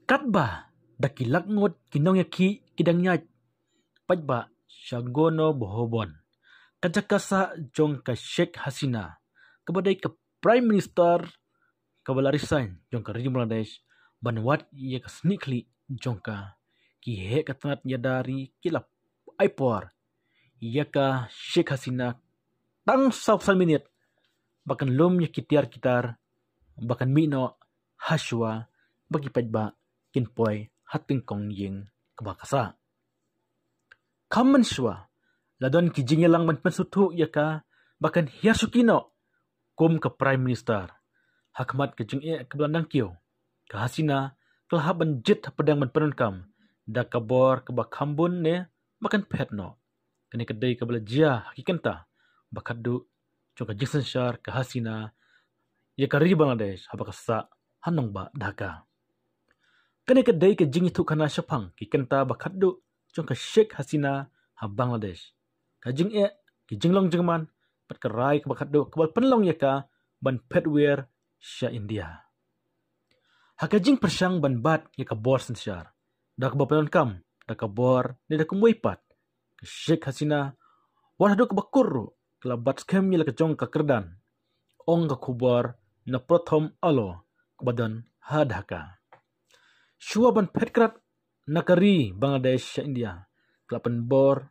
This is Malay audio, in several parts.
Katba daki lakngot kinong yaki kidang nyaj pajba syagono bohobon. Kajakasa jong ka Sheikh Hasina kabadai ke Prime Minister kabala resign jong ka Rejim Bangladesh banwat ia ka snikli jong ka ki he katanat yadari kilap aipor ia ka Sheikh Hasina tang sausal minit bahkan lum yaki tiar kitar bahkan mino haswa bagi pajba kinpoi hating kong ying kabakasa. Kaman shwa ladon ki jingelang man pensutu yaka bahkan hiasukino kum ke Prime Minister hakmat ke jing'e ke belandang kio ke Hasina telah banjit pedang man penunkam da kabor ke bakambun ne makan petno kini kedai ke belajia hakikanta bakadu jong ke jingsen syar ke Hasina ya ke Rejim Bangladesh habakasa hanong ba Dhaka. Kini kedai ke jing itu kana syapang ki kenta bakadu jong ke Sheikh Hasina ha Bangladesh. Ka jing ki jinglong jingman pat kerai ke bakadu kebal penlong yaka ban petwear sya India. Ha ka jing persang ban bat yaka bor sensyar. Da ke bapelon kam da ke bor ni da kumwipat ke Sheikh Hasina waradu ke bakurru kelabat skem yala ke jong ke kerdan. Ong ke kubor na prothom alo kebadan ha Dhaka. Shua ban petkrat nakari Bangladesh ya India. Kelapan bor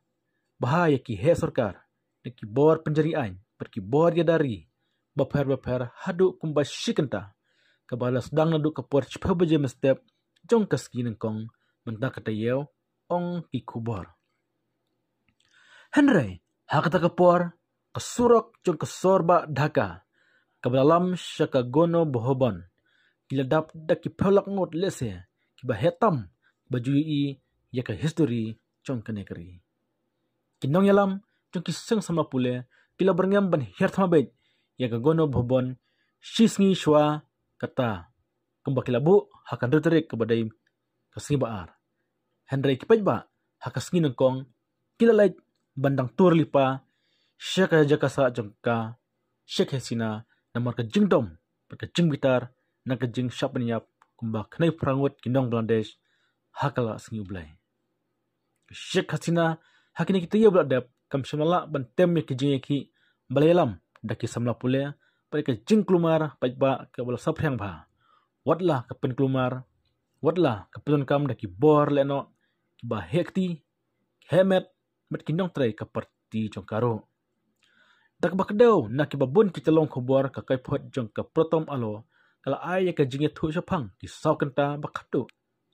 bahaya ki he sarkar. Ki bor penjarian. Perki bor yadari. Baper hadu kumba shikenta. Kabala sedang nadu kapur cepah baje mestep. Jong kaski nengkong. Bentak kata yeo. Ong ki kubor. Henry. Hakata kapur. Kesurok jong kesorba Dhaka. Kabalalam syaka gono bohobon. Kiladap daki pelak ngot lese. Kiba hetam baju i ya ke history jong ke negeri. Kinong yalam jong kiseng sama pule kila berngam ban hiar sama bet ya ke gono bohobon shisngi shwa kata kembak kilabu hakan riterik kebadai kesengi baar. Henry kipajba hakasngi nengkong kila laik bandang tur lipa syaka jakasa jong ka Sheikh Hasina namar ke jingdom ke jing bitar na ke jing syap niap kumbak kenai perangut kinong Bangladesh hakala sengi ublai. Sheikh Hasina hakini kita ia beladap kam syamala bantem ya kijing yaki balayalam daki samla pule pada ke jing kelumar pajba ke bala sapriang bah. Wadlah ke pen kelumar wadlah ke pelun kam daki bor leno kiba hekti hemet met kinong trai ke parti jong karo. Dak bakdau na kibabun kita long khobor ka kaipot jong ke protom alo kala ai ya ke jinge thu syapang ki saw kenta bakatu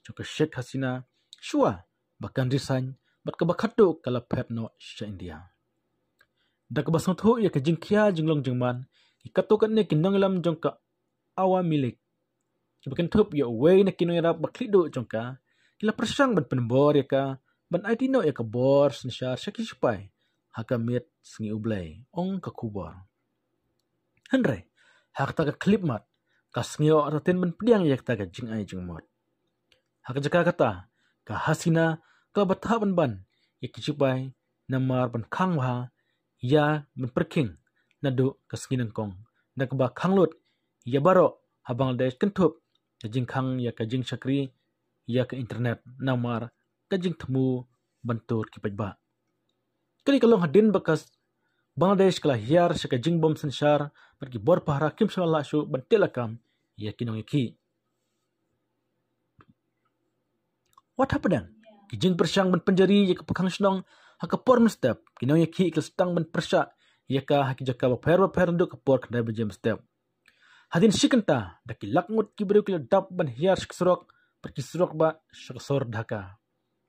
jong ke Sheikh Hasina shua bakan resign bat ke bakatu kala petno sya India. Dak basong thu ya ke jingkia jinglong jingman ki katukan ne kinong lam jong ke awa milik. Ki bakan thup ya way na kinong yarap baklido jong ka kila persang ban penbor ya ka ban aidino ya ke bor sensyar syaki syupai hakamit sengi ublai ong ke kubor. Henry hakta ke klip mat kasngyo atatin ban pediang yak ta ka jing ai jing mot. Hak jaka kata ka Hasina ka batha ban yak kicupai namar ban khang ha ya ban perking nadu kasngin kong nak ba khanglut ya baro ha Bangladesh kentup ka jing khang ya ka jing sakri ya ka internet namar ka jing temu bantur kipajba. Kali kalong hadin bakas Bangladesh kala hiar syaka jing bom sensyar pergi bor pahara kim syamala syu bantelakam ya kinong yaki. What happened? Kijing persang ban penjari ya kepekang senong hakapor mestep kinong yaki ikastang ban persyak ya ka haki jaka baper nduk kapor kendai bajem step. Hadin sikenta daki lakngut kibru kila dap ban hiar syaksurok pergi surok ba syakasor Dhaka.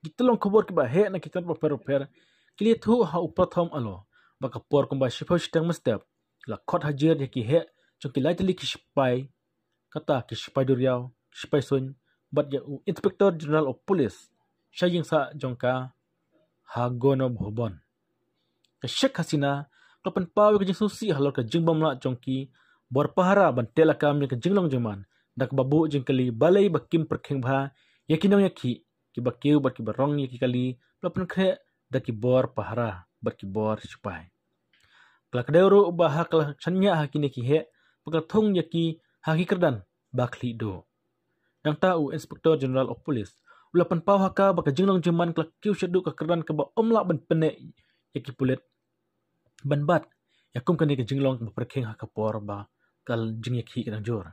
Gitolong kubor kiba he na kitan baper kili thu ha uprathom alo baka por kumba shipo shitang mestep la khot hajir yaki he chungki laitali kishipai kata kishipai duriau kishipai sun bat ya Inspector General of Police syajing sa jongka ha gono bohobon. Ke Sheikh Hasina kapan pawe ke jing susi halor ke jing bomla jongki bor pahara ban telakam ke jinglong jingman dak babu jing kali balai bakim perkheng bha yakinong yaki ki bakiu bat ki barong yaki kali lapan kre daki bor pahara berki bor syupai. Kala kadero ubah kala chanya hakini ki he pakal thong yaki haki kerdan bakli do. Nang tahu Inspektor General of Police ulapan pau haka baka jinglong jeman kelak kiu syadu ka keran ka ba omla ban penek yaki pulit ban bat yakum kani ka jinglong ba perkheng haka por ba kal jing yaki kadang jor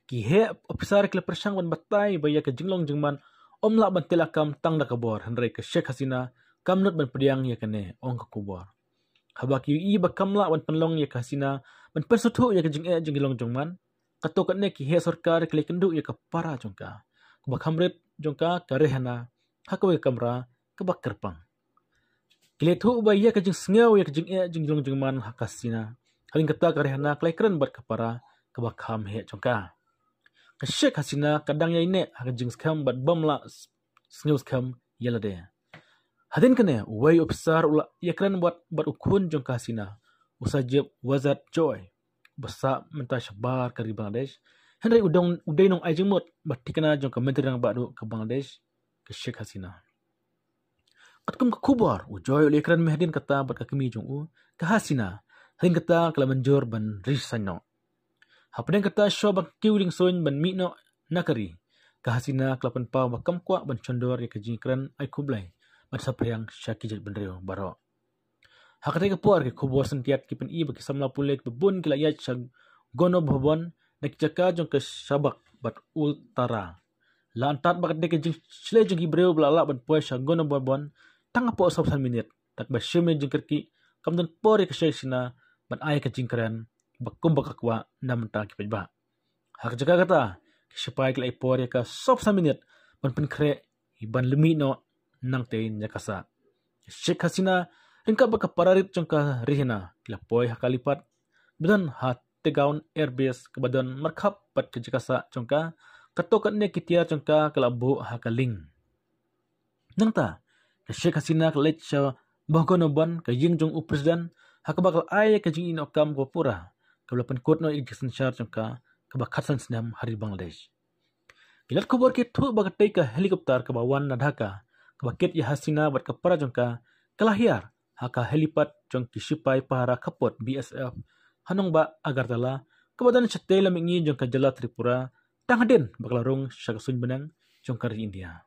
ki he officer kala persang ban batai ba ya ka jinglong jengman omla ban telakam tang da kabor hanrai ka Sheikh Hasina kamnut ban pediang ya kane ong ka kubor habaki i ba kamla ban penlong ya ka Hasina ban persuthu ya ka jinglong jengman katokat ne ki he sarkar kle kendu ya ka para jongka ba khamret jongka karehana hakwe kamra ka ba kerpang kle thu ba ya ka jing sngew ya ka jinglong jengman hakasina haling kata karehana klai kren bat kapara ka ba kham he jongka ka Sheikh Hasina kadang ya ine haka jing skam bat bamla sngew skam yalade hadin kane wai officer ula ya kren bat ukun jongka Hasina usajib wazat joy basa menta shabar kari Bangladesh Henry udai nong ai jengmot batikana jong ka menteri nang badu ke Bangladesh ke Sheikh Hasina katkum ka kubar ujoy ule kran mehdin kata bat ka kemi jong u ka Hasina hin kata kala manjur ban risano hapden kata show ban kiuling soin ban mi no nakari ka Hasina kala pan pa bakam kwa ban chondor ya ka jingkran ai kublai ban sapriang syakijat benreo baro hakate ka puar ke kubor sentiat kipen i baki samla pulek bebun kila yat sag gono bhobon nak jaka jong ke sabak bat ultara lantat bakat de ke jing sle jong hibreu blala ban poe sag gono bhobon tang po sob san minit tak ba shime jing kerki kamdon por ke Sina ban ay ke jingkran bakum bakakwa nam ta ki ba hak jaka kata ke sipai kila por ka sob san minit ban penkre iban lemi no nang tein jakasa Sheikh Hasina Ringka baka pararit jongka rihina kila poi hakalipat bedan hat tegaun airbase kebadan markhap pat ke jakasa jongka katokat ne kitia jongka kala bu hakaling nangta ke Sheikh Hasina kelet sha bahgono ban ke ying jong u presiden hakabakal ai ke jing inokam gopura kabla penkot no igisen shar jongka kabakhatsan snam hari Bangladesh kilat khobor ke thu baka ka helikopter ke bawan na Dhaka kabaket ya Hasina bat kapara jongka kalahiar haka helipat jong kisipai para kapot BSF hanong ba Agartala kebadan cetela mingi jong ka Jala Tripura tanghaden baklarong syakasun benang jong kari India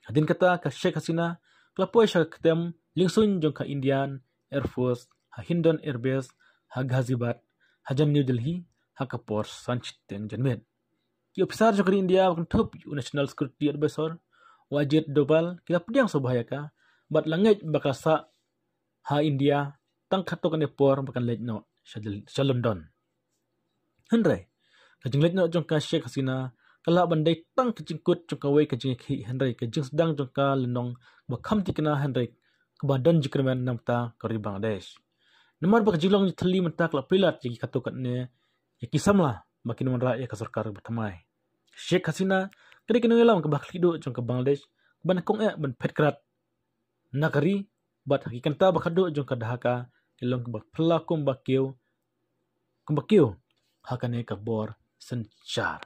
hadin kata ka Sheikh Hasina klapoy sya ketem lingsun jong ka Indian Air Force ha Hindon Airbase ha Ghaziabad hajan New Delhi ha kapor sanchiteng janmet ki officer jong kari India kan thup National Security Advisor Wajid Dobal kila pediang sobahaya ka bat langit bakasa ha India tang khatok ne por bakan lej no sa London Henry kajing lej no jong ka Sheikh Hasina kala bandai tang kajingkut jong ka wei kajing khi Henry kajing sedang jong ka lenong bakham tikna Henry kebadan jikraman namta kari Bangladesh namar bak jilong thali menta kala pilat jigi katokat ne yaki samla bakin manra ya ka sarkar bertamai Sheikh Hasina kini kini ngelam ke bakhlido jong ka Bangladesh ban kong ban petkrat nakari bat hakikan ta bakado jong ka Dhaka kilong ba pelakum bakiu hakane ka bor senchar